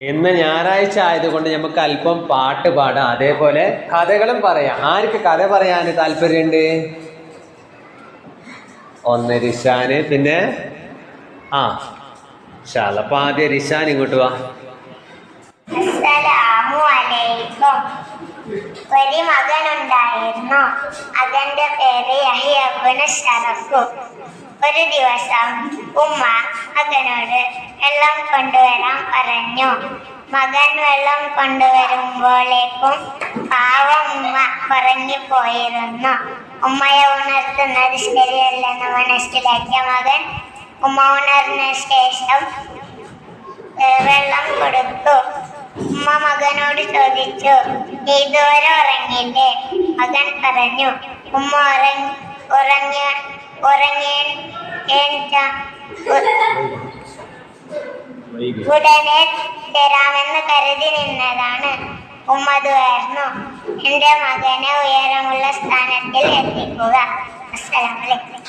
ഇന്ന് ഞായറാഴ്ച ആയതുകൊണ്ട് നമുക്ക് അല്പം പാട്ട് പാടാം, അതേപോലെ കഥകളും പറയാം. ആർക്ക് കഥ പറയാൻ താല്പര്യമുണ്ട്? ഒന്ന് റിഷാന്, പിന്നെ അപ്പൊ ആദ്യം റിഷാൻ ഇങ്ങോട്ട് വാ. ഒരു മകനുണ്ടായിരുന്നു. അതിന്റെ പേര് യഹ്യ ഇബ്നു ശറഫ്. ഒരു ദിവസം ഉമ്മ മകനോട് വെള്ളം കൊണ്ടുവരാൻ പറഞ്ഞു. മകൻ വെള്ളം കൊണ്ടുവരുമ്പോഴേക്കും പാവം ഉമ്മ ഉറങ്ങിപ്പോയിരുന്നു. ഉമ്മയെ ഉണർത്തുന്നത് ശരിയല്ലെന്ന് മനസ്സിലാക്കിയ മകൻ ഉമ്മ ഉണർന്ന ശേഷം വെള്ളം കൊടുത്തു. ഉമ്മ മകനോട് ചോദിച്ചു, നീ ഇതുവരെ ഉറങ്ങിയില്ലേ? മകൻ പറഞ്ഞു, ഉമ്മ ഉടനെ തരാമെന്ന് കരുതി നിന്നതാണ്. ഉമ്മ തുറന്നു, എന്റെ മകനെ ഉയരമുള്ള സ്ഥാനത്തിൽ എത്തിക്കുക. അസ്സലാമു അലൈക്കും.